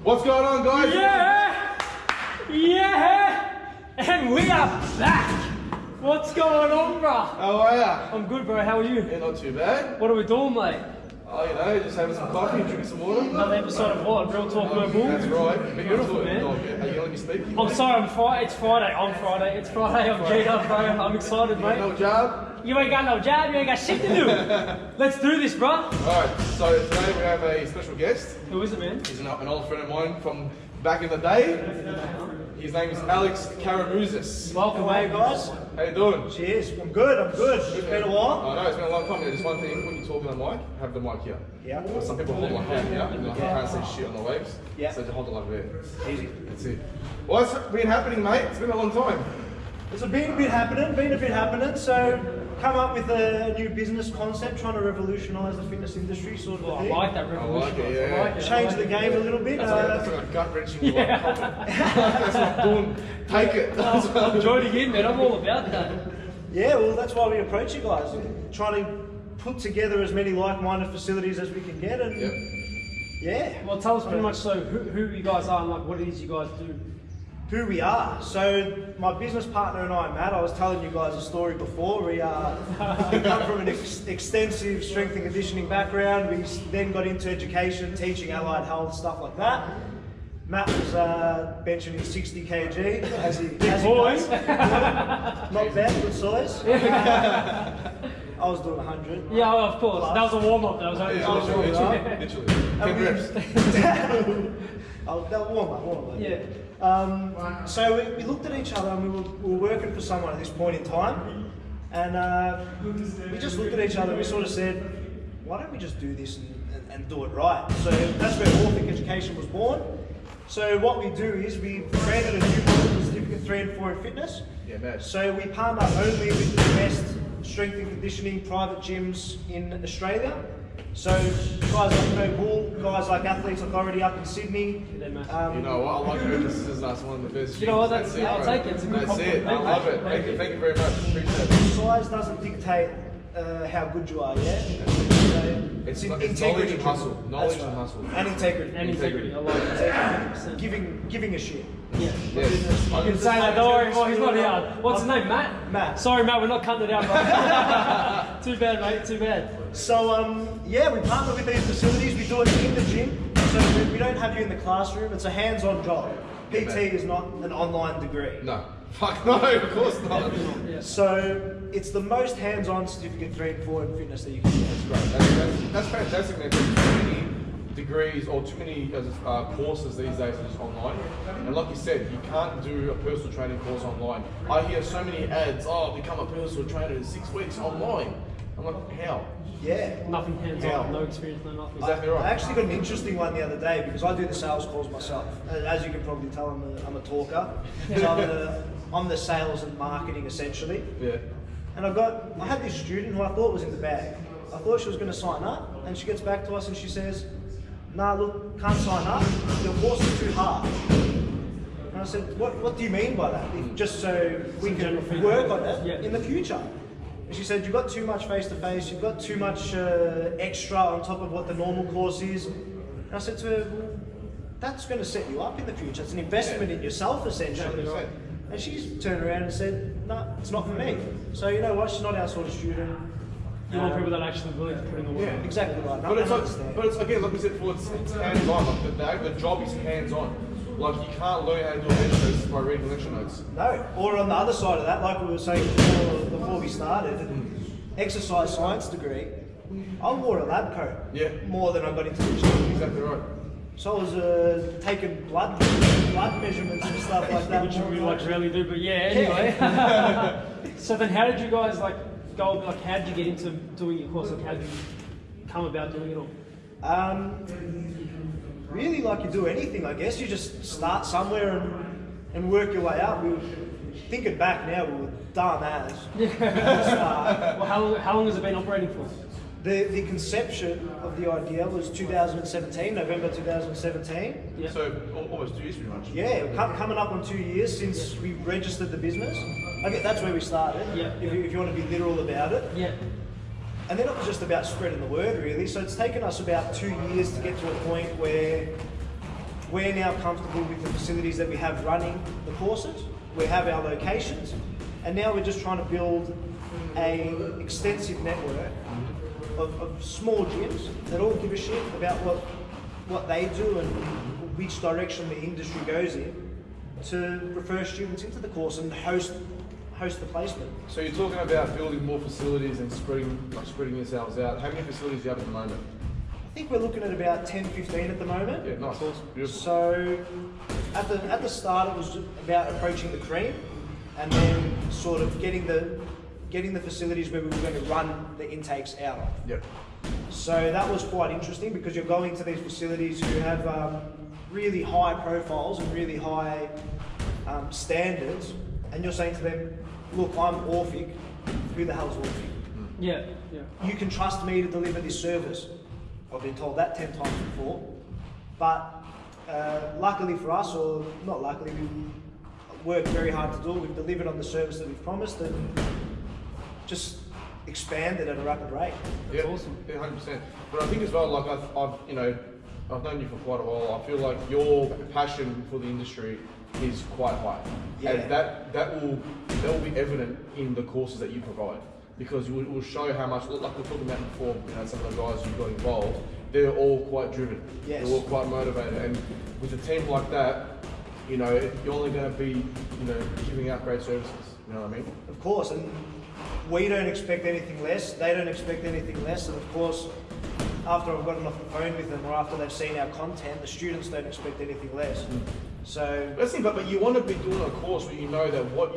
What's going on, guys? Yeah! And we are back! What's going on, bro? How are ya? I'm good, bro. How are you? Yeah, not too bad. What are we doing, mate? Oh, you know, just having some coffee, drinking some water. Another episode of what? Real Talk, No Bull? That's right. Beautiful, man. Are you going to let me speak? I'm sorry, it's Friday. I'm Friday. It's Friday. I'm G'd up, bro. I'm excited, mate. No job? You ain't got no job. You ain't got shit to do. Let's do this, bro. Alright, so today we have a special guest. Who is it, man? He's an old friend of mine from back in the day. His name is Alex Karamouzis. Welcome, mate, guys. How you doing? Cheers. I'm good. It's been a while. I know, it's been a long time. There's one thing, when you talk on the mic, have the mic here. Yeah. Some people hold my hand here, and I can't say shit on the waves. Yeah. So just hold it like that. Easy. That's it. What's been happening, mate? It's been a long time. It's been a bit happening. So, come up with a new business concept, trying to revolutionise the fitness industry, sort of I thing. like that revolution. I like it, yeah. Change the game a little bit. That's like a gut wrenching. That's what I'm doing. Take it. I'm joining in, man. I'm all about that. Yeah, well, that's why we approach you guys, trying to put together as many like-minded facilities as we can get, and Yep. yeah. Well, tell us pretty much who you guys are and like what it is you guys do. Who we are. So my business partner and I, Matt, I was telling you guys a story before. We come from an extensive strength and conditioning background. We then got into education, teaching allied health, stuff like that. Matt was benching his 60 kg, as he boys. does. Not bad, good size. I was doing 100. Yeah, of course. That was a warm-up. That was only Literally. 10 reps. That warm up. Yeah. So we looked at each other and we were working for someone at this point in time, and we just looked at each other and we sort of said, why don't we just do this and do it right? So that's where Orphic Education was born. So what we do is we created a new model for Certificate 3 and 4 in fitness. Yeah, man. So we partner only with the best strength and conditioning private gyms in Australia. So guys like No Bull, guys like Athletes Authority up in Sydney. You know what? I like it. This is one of the best. You know what? That's it, I'll bro. take it. It's a good That's it. I compliment. love it. Thank you very much. Appreciate it. Size doesn't dictate how good you are, yeah? It's integrity knowledge and driven. hustle. Knowledge That's and right. hustle. And integrity. And integrity. I like that. 100%. Giving a shit. Yeah. Yes. You can say that, don't worry, he's not here. What's his name, Matt? Matt. Sorry, Matt, we're not cutting it out, bro. Too bad, mate, too bad. So, yeah, we partner with these facilities. We do it in the gym. So we don't have you in the classroom. It's a hands-on job. PT is not an online degree. No. Fuck no, of course not. Yeah. So it's the most hands-on Certificate 3 and 4 in fitness that you can get. That's fantastic, man. There's too many degrees or too many courses these days are just online. And like you said, you can't do a personal training course online. I hear so many ads, become a personal trainer in 6 weeks online. I'm like, how? Yeah. Nothing hands-on, no experience, no nothing. Exactly right. I actually got an interesting one the other day because I do the sales calls myself. As you can probably tell, I'm a talker. So I'm the sales and marketing essentially. Yeah. And I had this student who I thought was in the bag. I thought she was going to sign up, and she gets back to us and she says, "Nah, look, can't sign up. Your course is too hard." And I said, "What do you mean by that? Just so we can work on it in the future." And she said, "You've got too much face-to-face, you've got too much extra on top of what the normal course is." And I said to her, "Well, that's going to set you up in the future. It's an investment in yourself, essentially." Yeah, right. And she just turned around and said, "No, it's not for me." So you know what? She's not our sort of student. You want people that are actually willing to put in the work. Yeah. Exactly right. But it's again, like we said before, it's hands-on. Like the job is hands-on. Like you can't learn how to do a bench press by reading lecture notes. No. Or on the other side of that, like we were saying before we started, exercise science degree, I wore a lab coat more than I got into the gym. Exactly right. So I was taking blood measurements and stuff like that. Which we rarely do, but yeah, anyway. So then how did you guys go, how did you get into doing your course? Like how did you come about doing it all? Really, like you do anything, I guess. You just start somewhere and work your way up. Thinking back now, we were dumb as. Well, how long has it been operating for? The conception of the idea was 2017, November 2017. Yeah. So almost 2 years pretty much. Yeah, coming up on 2 years since we registered the business. I guess that's where we started, if you want to be literal about it. Yeah. And then it was just about spreading the word, really. So it's taken us about 2 years to get to a point where we're now comfortable with the facilities that we have running the courses. We have our locations, and now we're just trying to build an extensive network of small gyms that all give a shit about what they do and which direction the industry goes in, to refer students into the course and host the placement. So you're talking about building more facilities and spreading yourselves out. How many facilities do you have at the moment? I think we're looking at about 10, 15 at the moment. Yeah, nice. Beautiful. So at the start, it was about approaching the cream, and then sort of getting the facilities where we were going to run the intakes out of. Yep. So that was quite interesting, because you're going to these facilities who have really high profiles and really high standards, and you're saying to them, look, I'm Orphic. Who the hell's Orphic? Yeah. You can trust me to deliver this service. I've been told that 10 times before. But luckily for us, or not luckily, we worked very hard to do it. We've delivered on the service that we've promised, and just expanded at a rapid rate. Yeah, awesome. Yeah, 100%. But I think as well, like I've known you for quite a while. I feel like your passion for the industry is quite high, and that will be evident in the courses that you provide, because it will show how much, like we were talking about before, some of the guys who got involved, they're all quite driven. Yes. They're all quite motivated, and with a team like that, you're only going to be, giving out great services. You know what I mean? Of course, and we don't expect anything less. They don't expect anything less, and of course, after I've gotten off the phone with them, or after they've seen our content, the students don't expect anything less. So that's the thing, but you want to be doing a course where you know that what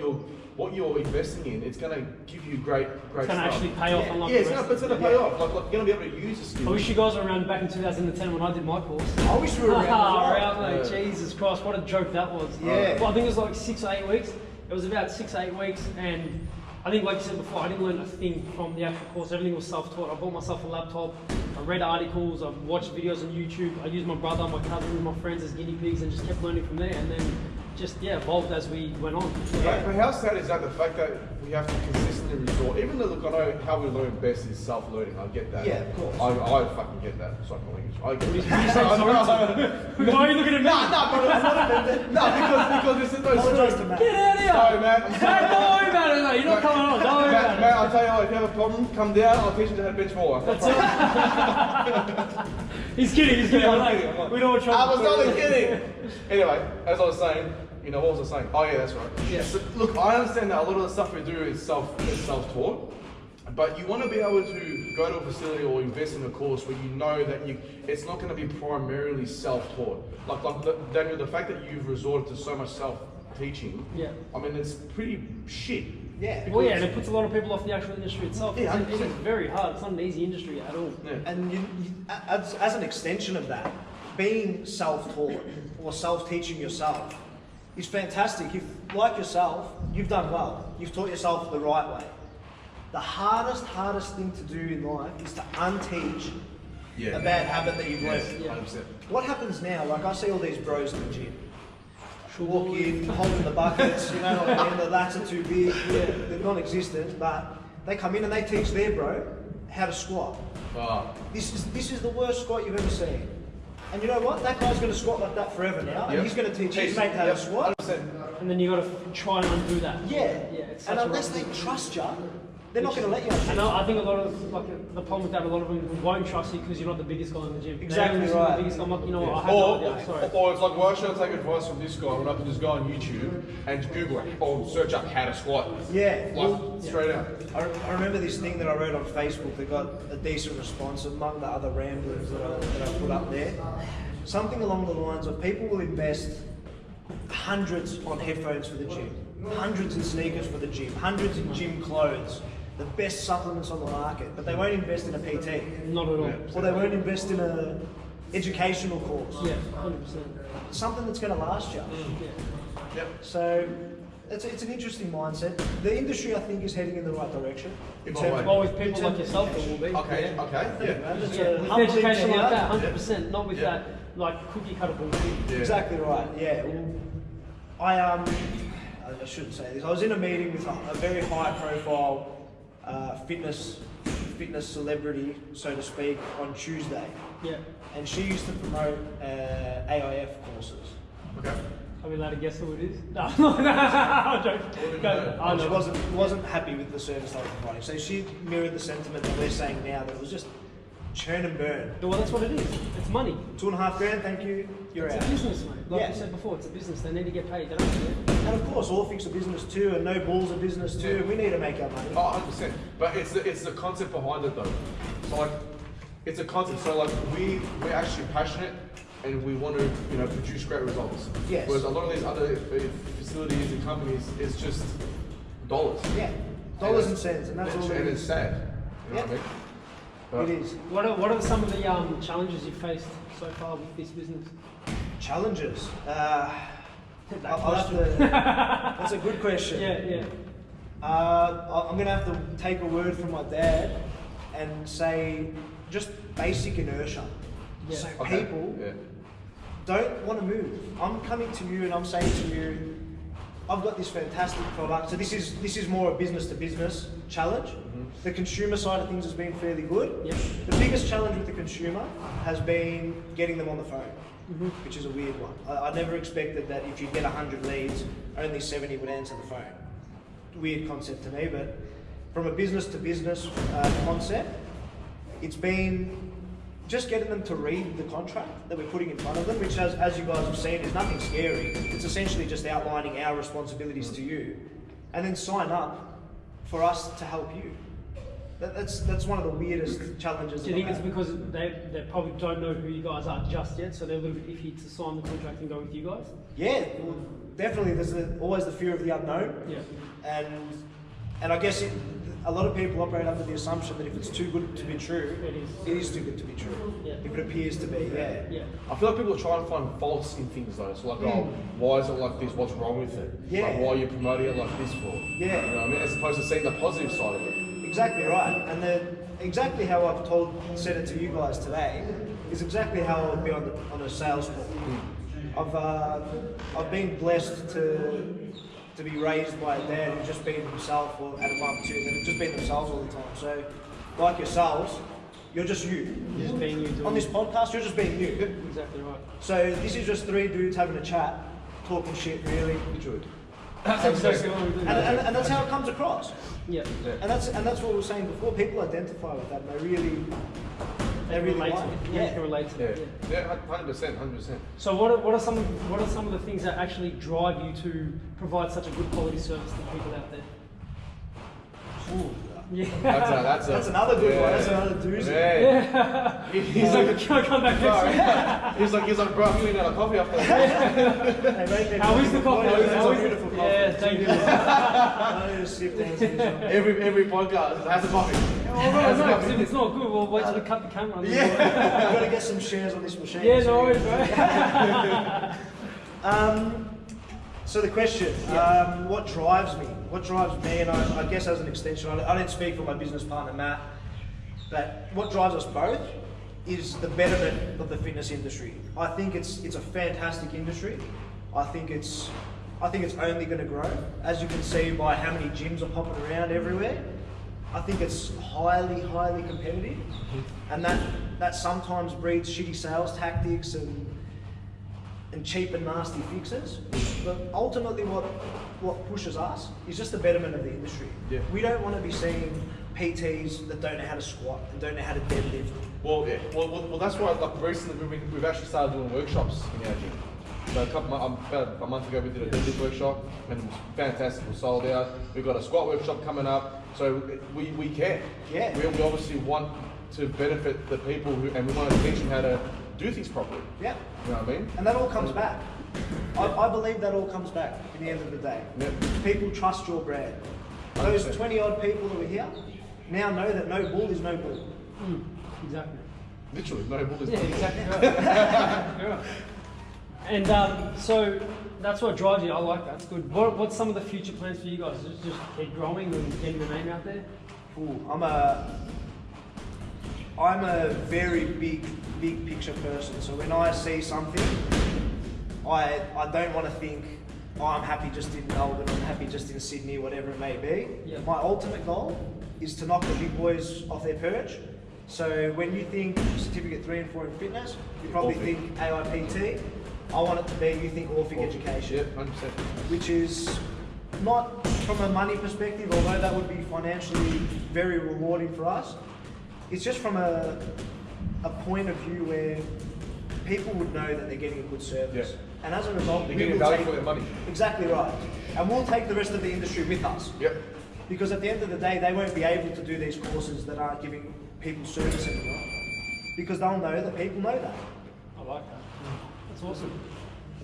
you're investing in, it's going to give you great It's going to stuff. actually pay off. Yeah, it's going to pay off. Like you're going to be able to use the skills. I wish you guys were around back in 2010 when I did my course. I wish we were around. Mate. Jesus Christ, what a joke that was. Yeah. Well, I think it was like 6 or 8 weeks. It was about 6 or 8 weeks, and I think, like you said before, I didn't learn a thing from the actual course. Everything was self-taught. I bought myself a laptop. I read articles. I watched videos on YouTube. I used my brother, my cousin, and my friends as guinea pigs, and just kept learning from there. And then just evolved as we went on. But how sad is that? The fact that we have to consistently resort, even though look, I know how we learn best is self-learning. I get that. Yeah, of course. I fucking get that. Psychology. I get You that. say sorry. Why are you looking at me? Because this is no Apologise to story. Matt. Get out of here! Sorry, man. Don't worry about it, mate. You're not coming on. Don't worry about it. Matt, I'll tell you what, if you have a problem, come down, I'll teach you how to bench more. That's it. He's kidding. We don't want trouble. I was only kidding. Anyway, as I was saying, what was I saying? Oh yeah, that's right. Yeah. So, look, I understand that a lot of the stuff we do is self-taught, but you want to be able to go to a facility or invest in a course where you know that it's not going to be primarily self-taught. Like Daniel, the fact that you've resorted to so much self-teaching, Yeah. I mean, it's pretty shit. Yeah. Well, yeah, and it puts a lot of people off the actual industry itself. Yeah, It is very hard. It's not an easy industry at all. Yeah. And as an extension of that, being self-taught or self-teaching yourself is fantastic. If, like yourself, you've done well. You've taught yourself the right way. The hardest thing to do in life is to unteach a bad habit that you've learned. Yeah. 100%. What happens now? Like, I see all these bros in the gym. Walk in, holding the buckets, the lats are too big, they're non-existent, but they come in and they teach their bro how to squat. This is the worst squat you've ever seen. And you know what? That guy's going to squat like that forever now, and he's going to teach his mate how to squat. 100%. And then you got to try and undo that. Yeah. It's And such a unless rough they thing. trust you, they're not going to let you. And I think a lot of the problem with that, a lot of them won't trust you because you're not the biggest guy in the gym. Exactly They listen to right. The biggest guy. I'm like, I have no idea. Sorry. Or it's like, why should I take advice from this guy when I can just go on YouTube and Google it or search up how to squat? Yeah. Like, straight out. I remember this thing that I wrote on Facebook that got a decent response among the other ramblers that I put up there. Something along the lines of people will invest hundreds on headphones for the gym, hundreds in sneakers for the gym, hundreds in gym clothes, the best supplements on the market, but they won't invest in a PT. Not at all. Or they won't invest in a educational course. Yeah, 100%. Something that's going to last you. Yeah. Yep. So it's an interesting mindset. The industry, I think, is heading in the right direction. In what way? Well, with people like yourself, it will be. Okay, Yeah. okay, yeah. It's Yeah, a with humbling education to like hear. that, 100%. Not with Yeah. that like cookie cutter bullshit. Yeah. Exactly right. Yeah. Well, I shouldn't say this. I was in a meeting with a very high profile fitness celebrity, so to speak, on Tuesday, Yeah. and she used to promote AIF course. courses. Okay. Are we allowed to guess who it is? No, I'm joking. Go. Oh, She no. wasn't happy with the service I was providing. So she mirrored the sentiment that we're saying now, that it was just churn and burn. Well, that's what it is. It's money. $2.5 grand, thank you, you're It's out. a business, mate. Like Yeah. you said before, it's a business. They need to get paid. They don't care. And of course, Orphic's a business too, and No Bull's a business too. Yeah. We need to make our money. Oh, 100%. But it's the concept behind it though. So like, it's a concept. So like, we're actually passionate and we want to, you know, produce great results. Yes. Whereas a lot of these other facilities and companies, it's just dollars. Yeah, dollars and cents, and that's all it And it's is. sad. You know what I mean? But It is. What are some of the challenges you've faced so far with this business? Challenges. That I'll have to, that's a good question. Yeah. I'm going to have to take a word from my dad and say just basic inertia. Yeah. So okay. people Yeah. don't want to move. I'm coming to you and I'm saying to you, I've got this fantastic product. So this is more a business to business challenge. Mm-hmm. The consumer side of things has been fairly good. Yep. The biggest challenge with the consumer has been getting them on the phone, Mm-hmm. which is a weird one. I never expected that if you get 100 leads, only 70 would answer the phone. Weird concept to me, but from a business to business concept, it's been just getting them to read the contract that we're putting in front of them, which as you guys have seen is nothing scary. It's essentially just outlining our responsibilities to you, and then sign up for us to help you. That's one of the weirdest challenges. Do you think that it's I've had. because they probably don't know who you guys are just yet, so they're a little bit iffy to sign the contract and go with you guys? Yeah, well, definitely. There's always the fear of the unknown, Yeah. and I guess a lot of people operate under the assumption that if it's too good to be true, It is. it is too good to be true. Yeah. If it appears to be, yeah. Yeah. I feel like people are trying to find faults in things though. So like, oh, why is it like this? What's wrong with it? Yeah. Like, why are you promoting it like this for? Yeah. You know what I mean? As opposed to seeing the positive side of it. Exactly right. And exactly how I've said it to you guys today is exactly how I would be on a sales call. I've been blessed to be raised by a dad who's just been himself, or had a mum too, that have just been themselves all the time. So, like yourselves, you're just you. Just being you doing On this podcast, you're just being you. exactly right. So this is just three dudes having a chat, talking shit really. Literally. That's exactly what we do. And that's how it comes across. Yeah. And that's what we were saying before. People identify with that. And they really relate like to it. it. Yeah, you can relate to Yeah. it. Yeah. 100%. So what are some of the things that actually drive you to provide such a good quality service to people out there? Ooh, Yeah. that's another good one. That's another doozy. Yeah. He's like, Can I come back next week? he's like, bro, I'm gonna a coffee after this. Hey, mate, How is the coffee? It's How a is it? beautiful coffee. Yeah, thank you. I need to sip down to this one. Every podcast has a coffee. Oh, no, 'cause if it's not good, we'll wait till we cut the camera. We've got to get some shares on this machine. Yeah, no worries, bro. So the question, what drives me? What drives me, and I guess as an extension, I don't speak for my business partner Matt, but what drives us both is the betterment of the fitness industry. I think it's a fantastic industry. I think it's only going to grow, as you can see by how many gyms are popping around everywhere. I think it's highly competitive, and that sometimes breeds shitty sales tactics and cheap and nasty fixes. But ultimately what pushes us is just the betterment of the industry. Yeah. We don't want to be seeing PTs that don't know how to squat and don't know how to deadlift. Well, yeah. Well, that's why like recently we've actually started doing workshops in our gym. So about a month ago we did a deadlift workshop and it was fantastic. We sold out. We've got a squat workshop coming up. So we care. Yeah. We obviously want to benefit the people and we want to teach them how to do things properly. Yeah. You know what I mean? And that all comes back. I believe that all comes back in the end of the day. Yeah. People trust your brand. Those 100%. 20 odd people who are here now know that no bull is no bull. Exactly. Literally, no bullets. Yeah, exactly right. And so that's what drives you. I like that. It's good. What's some of the future plans for you guys? Just keep growing and getting your name out there? Ooh, I'm a very big picture person. So when I see something, I don't want to think, oh, I'm happy just in Melbourne, I'm happy just in Sydney, whatever it may be. Yeah. My ultimate goal is to knock the big boys off their perch. So when you think certificate 3 and 4 in fitness, you probably Orphic. think AIPT. I want it to be, you think, Orphic Education. Yep, 100%. Which is not from a money perspective, although that would be financially very rewarding for us. It's just from a point of view where people would know that they're getting a good service. Yep. And as a result, They're we getting will value take, for their money. exactly right. And we'll take the rest of the industry with us. Yep. Because at the end of the day, they won't be able to do these courses that aren't giving people service anymore. Because they'll know that people know that. I like that. That's awesome.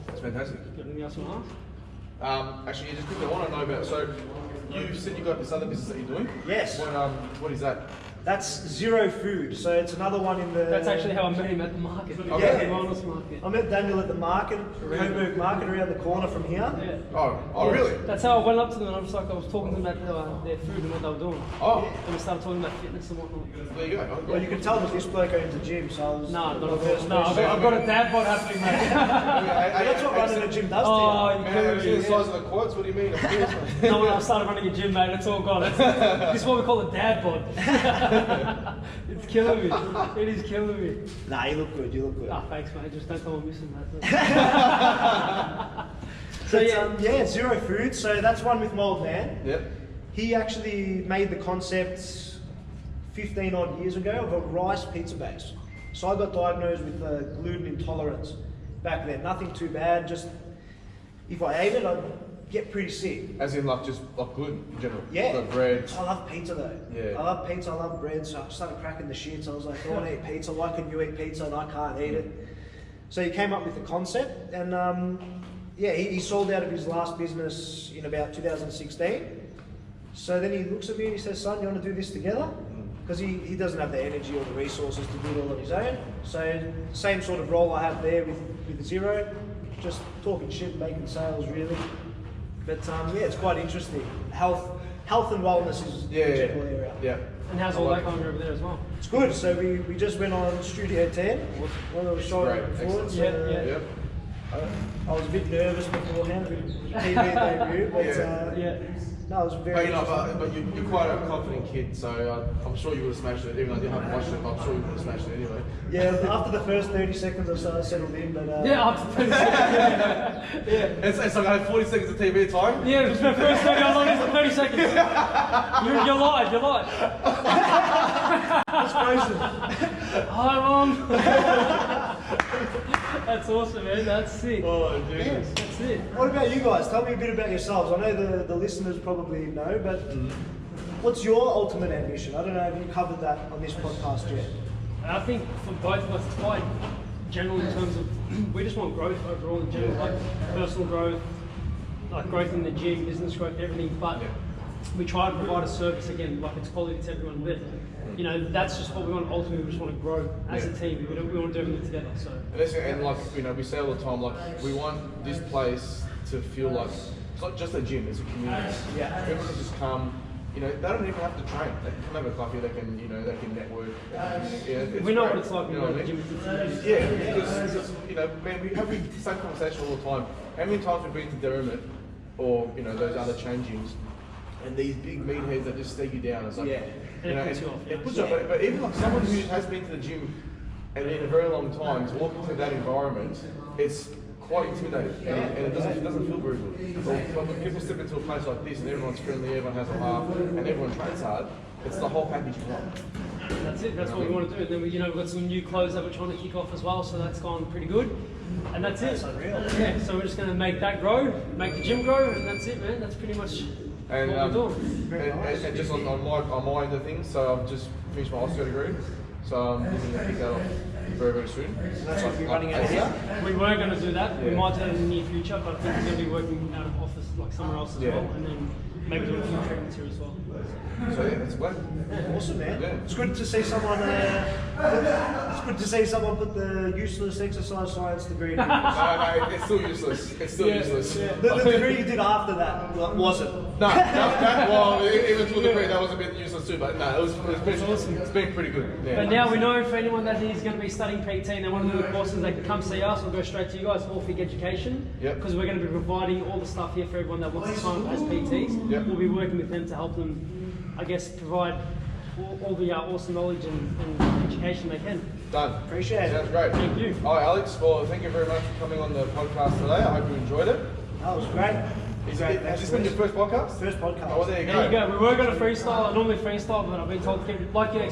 That's fantastic. Got anything else you want to ask? Actually, just quickly, I want to know about, so you said you got this other business that you're doing? Yes. What is that? That's Zero Food. So it's another one in the... That's actually how I met him at the market. Okay. The wellness market. I met Daniel at the market, Coburg Market, around the corner from here. Yeah. Oh, really? That's how I went up to them and I was talking to them about their food and what they were doing. Oh. And we started talking about fitness and whatnot. There you go. Well, you can tell that this bloke owns a gym, so I was... No, not the at all. first No, person. I've got a dad bod happening, mate. That's what running a gym does to you. Oh, Man, have you seen the size of the quads? What do you mean? Of course, man. No, when I started running a gym, mate, it's all gone. This is what we call a dad bod. It's killing me. It is killing me. Nah, you look good, you look good. Ah, thanks, mate. Just don't tell me I'm missing that. So Yeah, Zero Food, so that's one with my old man. Yep. He actually made the concept 15 odd years ago of a rice pizza base. So I got diagnosed with gluten intolerance back then. Nothing too bad, just if I ate it, I'd get pretty sick. As in, like, just like gluten in general? Yeah. Like bread? I love pizza though. Yeah. I love pizza, I love bread, so I started cracking the shit. I was like, I want to eat pizza, why can you eat pizza and I can't eat it? So he came up with the concept and yeah, he sold out of his last business in about 2016. So then he looks at me and he says, son, you want to do this together? Because he doesn't have the energy or the resources to do it all on his own. So same sort of role I have there with Zero, just talking shit and making sales really. But yeah, it's quite interesting. Health and wellness is the general area. Yeah. And how's all that going over there as well? It's good. So we just went on Studio 10, one of the shows Great. before. Excellent. So, Yeah. Yep. I was a bit nervous beforehand, a bit TV debut, but Yeah. no, it was But very you know, interesting. but you're quite a confident kid, so I'm sure you would have smashed it. Even though you haven't watched it, I'm sure you would have smashed it anyway. Yeah, after the first 30 seconds I started settled in, but Yeah, after 30 seconds. Yeah. It's like I had 40 seconds of TV time. Yeah, it was my first 30, how long is it? 30 seconds. You're live, you're live. it's frozen. Hi, Mom. That's awesome, man. That's sick. Oh, Jesus. That's it. What about you guys? Tell me a bit about yourselves. I know the listeners probably know, but what's your ultimate ambition? I don't know if you covered that on this podcast yet. I think for both of us, it's quite general in terms of we just want growth overall in general, like personal growth, like growth in the gym, business growth, everything. But we try to provide a service again, like it's quality to everyone. But you know, that's just what we want. Ultimately, we just want to grow as a team. We want to do everything together. So. And like, you know, we say all the time, like, we want this place to feel like it's not just a gym; it's a community. Yeah. Everyone can just come. You know, they don't even have to train. They can come have a coffee. They can, you know, they can network. We know great. what it's like when You you know go what to I the mean? gym. Yeah, because you know, man, we have the same conversation all the time. How many times we've been to Derrimut or you know those other change-ins, and these big meatheads that just stare you down. It's like, Yeah. you know, And it puts you off. it puts you off. But even like someone who has been to the gym and in a very long time to walk into that environment, it's quite intimidating, and it doesn't feel very good. But when people step into a place like this and everyone's friendly, everyone has a laugh, and everyone trains hard, it's the whole package you want. That's it. That's what we want to do. And then we, you know, we've got some new clothes that we're trying to kick off as well, so that's gone pretty good. And that's it. That's unreal. Yeah. So we're just going to make that grow, make the gym grow, and that's it, man. That's pretty much And, what we're doing. and just on my end of things, so I've just finished my Oscar degree, so I'm looking to pick that up very, very soon. That's what you're running out of here? We were going to do that. We Yeah. might do that in the near future, but I think we're going to be working out of office like somewhere else as Yeah. well, and then maybe do a few treatments here as well. So yeah, that's great. Awesome, man. Yeah. It's good to see someone. It's good to see someone put the useless exercise science degree. In. No, it's still useless. It's still useless. The degree you did after that wasn't. No, well, even to a degree that was a bit useless too, but no, it's been pretty good. Yeah. But now we know for anyone that is going to be studying PT and they want to do the courses, they can come see us or go straight to you guys, Orphic Education. Yep. Because we're going to be providing all the stuff here for everyone that wants to sign up as PTs. Yep. We'll be working with them to help them, I guess, provide all the awesome knowledge and education they can. Done. Appreciate it. Sounds great. Thank you. All right, Alex. Well, thank you very much for coming on the podcast today. I hope you enjoyed it. That was great. Has this been your first podcast? First podcast. Oh, well, there you go. There you go. We were going to freestyle. I normally freestyle, but I've been told to keep it like your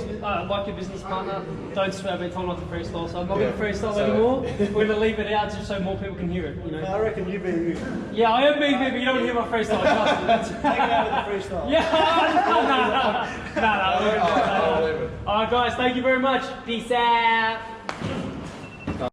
business partner. Don't swear. I've been told not to freestyle, so I'm not going to freestyle anymore. We're going to leave it out just so more people can hear it. You know. I reckon you be you. Yeah, I am being me, but you don't want to hear my freestyle. Trust me. Take it out with the freestyle. Yeah. No. I'll leave it. All right, guys. Thank you very much. Peace out.